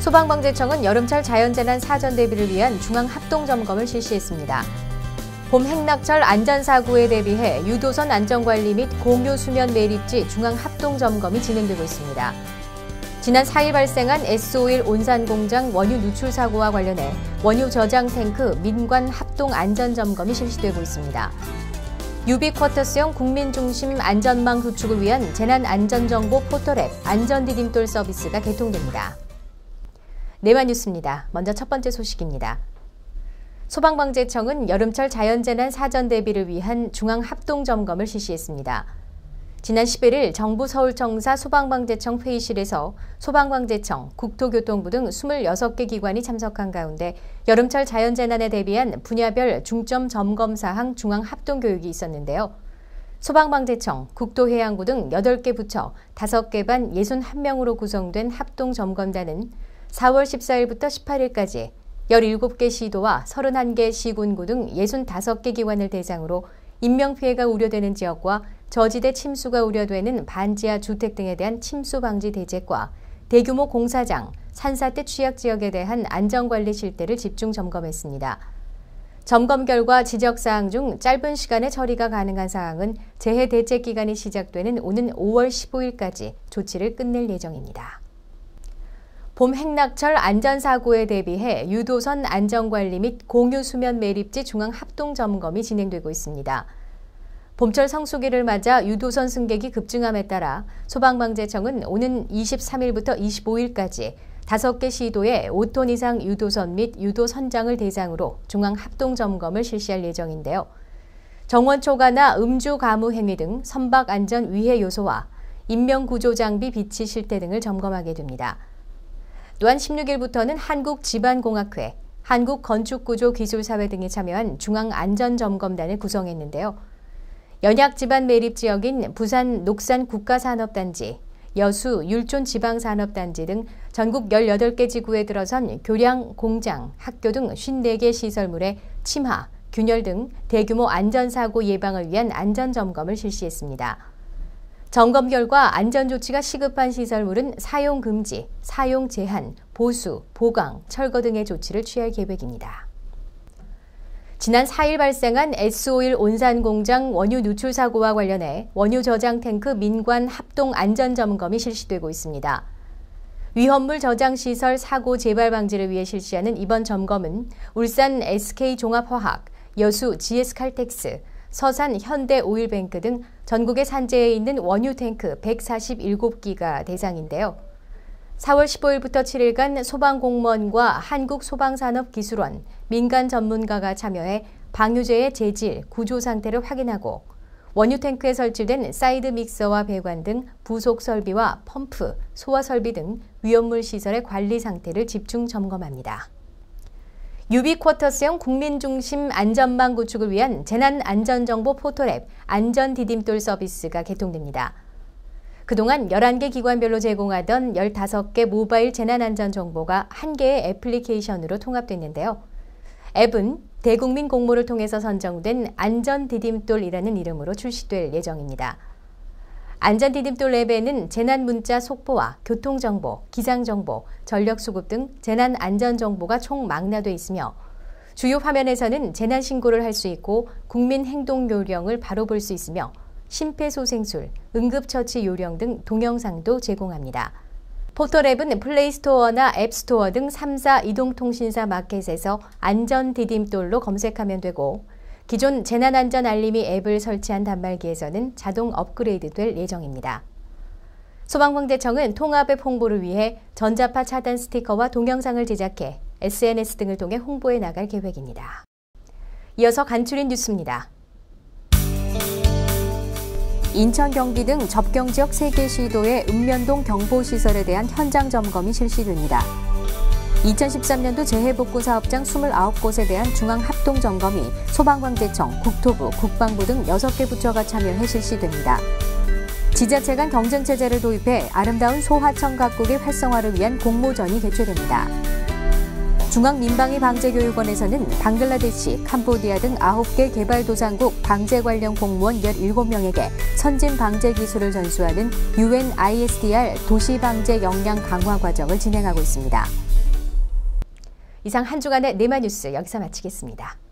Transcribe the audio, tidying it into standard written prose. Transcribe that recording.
소방방재청은 여름철 자연재난 사전 대비를 위한 중앙합동점검을 실시했습니다. 봄 행락철 안전사고에 대비해 유도선 안전관리 및 공유 수면 매립지 중앙합동점검이 진행되고 있습니다. 지난 4일 발생한 S51 온산공장 원유 누출 사고와 관련해 원유 저장 탱크 민관 합동 안전점검이 실시되고 있습니다. 유비쿼터스형 국민중심 안전망 구축을 위한 재난안전정보 포털앱 안전디딤돌 서비스가 개통됩니다. 네만 뉴스입니다. 먼저 첫 번째 소식입니다. 소방방재청은 여름철 자연재난 사전 대비를 위한 중앙합동점검을 실시했습니다. 지난 11일 정부 서울청사 소방방재청 회의실에서 소방방재청, 국토교통부 등 26개 기관이 참석한 가운데 여름철 자연재난에 대비한 분야별 중점 점검 사항 중앙합동교육이 있었는데요. 소방방재청, 국토해양부 등 8개 부처 5개 반 61명으로 구성된 합동점검단은 4월 14일부터 18일까지 17개 시도와 31개 시군구 등 65개 기관을 대상으로 인명피해가 우려되는 지역과 저지대 침수가 우려되는 반지하 주택 등에 대한 침수 방지 대책과 대규모 공사장, 산사태 취약지역에 대한 안전관리 실태를 집중 점검했습니다. 점검 결과 지적사항 중 짧은 시간에 처리가 가능한 사항은 재해 대책 기간이 시작되는 오는 5월 15일까지 조치를 끝낼 예정입니다. 봄 행락철 안전사고에 대비해 유도선 안전관리 및 공유 수면 매립지 중앙합동점검이 진행되고 있습니다. 봄철 성수기를 맞아 유도선 승객이 급증함에 따라 소방방재청은 오는 23일부터 25일까지 5개 시도에 5톤 이상 유도선 및 유도선장을 대상으로 중앙합동점검을 실시할 예정인데요. 정원 초과나 음주 가무 행위 등 선박 안전 위해 요소와 인명구조 장비 비치 실태 등을 점검하게 됩니다. 또한 16일부터는 한국지반공학회, 한국건축구조기술사회 등이 참여한 중앙안전점검단을 구성했는데요. 연약지반 매립지역인 부산 녹산국가산업단지, 여수 율촌지방산업단지 등 전국 18개 지구에 들어선 교량, 공장, 학교 등 54개 시설물의 침하, 균열 등 대규모 안전사고 예방을 위한 안전점검을 실시했습니다. 점검 결과 안전조치가 시급한 시설물은 사용 금지, 사용 제한, 보수, 보강, 철거 등의 조치를 취할 계획입니다. 지난 4일 발생한 S51 온산공장 원유 누출 사고와 관련해 원유 저장 탱크 민관 합동 안전점검이 실시되고 있습니다. 위험물 저장시설 사고 재발 방지를 위해 실시하는 이번 점검은 울산 SK종합화학, 여수 GS칼텍스, 서산 현대오일뱅크 등 전국의 산재에 있는 원유 탱크 147기가 대상인데요. 4월 15일부터 7일간 소방공무원과 한국소방산업기술원, 민간 전문가가 참여해 방유제의 재질, 구조 상태를 확인하고 원유 탱크에 설치된 사이드 믹서와 배관 등 부속 설비와 펌프, 소화 설비 등 위험물 시설의 관리 상태를 집중 점검합니다. 유비쿼터스형 국민중심 안전망 구축을 위한 재난안전정보 포털앱 안전디딤돌 서비스가 개통됩니다. 그동안 11개 기관별로 제공하던 15개 모바일 재난안전정보가 1개의 애플리케이션으로 통합됐는데요. 앱은 대국민 공모를 통해서 선정된 안전디딤돌이라는 이름으로 출시될 예정입니다. 안전디딤돌 앱에는 재난문자 속보와 교통정보, 기상정보, 전력수급 등 재난안전정보가 총 망라돼 있으며 주요 화면에서는 재난신고를 할 수 있고 국민행동요령을 바로 볼 수 있으며 심폐소생술, 응급처치 요령 등 동영상도 제공합니다. 포털앱은 플레이스토어나 앱스토어 등 3사 이동통신사 마켓에서 안전디딤돌로 검색하면 되고 기존 재난안전 알림이 앱을 설치한 단말기에서는 자동 업그레이드될 예정입니다. 소방방재청은 통합앱 홍보를 위해 전자파 차단 스티커와 동영상을 제작해 SNS 등을 통해 홍보해 나갈 계획입니다. 이어서 간추린 뉴스입니다. 인천, 경기 등 접경 지역 3개 시도의 읍면동 경보시설에 대한 현장 점검이 실시됩니다. 2013년도 재해복구 사업장 29곳에 대한 중앙합동점검이 소방방재청, 국토부, 국방부 등 6개 부처가 참여해 실시됩니다. 지자체 간 경쟁체제를 도입해 아름다운 소하청 각국의 활성화를 위한 공모전이 개최됩니다. 중앙민방위방재교육원에서는 방글라데시, 캄보디아 등 9개 개발도상국 방재 관련 공무원 17명에게 선진 방재 기술을 전수하는 UNISDR 도시방재 역량 강화 과정을 진행하고 있습니다. 이상 한 주간의 네마 뉴스 여기서 마치겠습니다.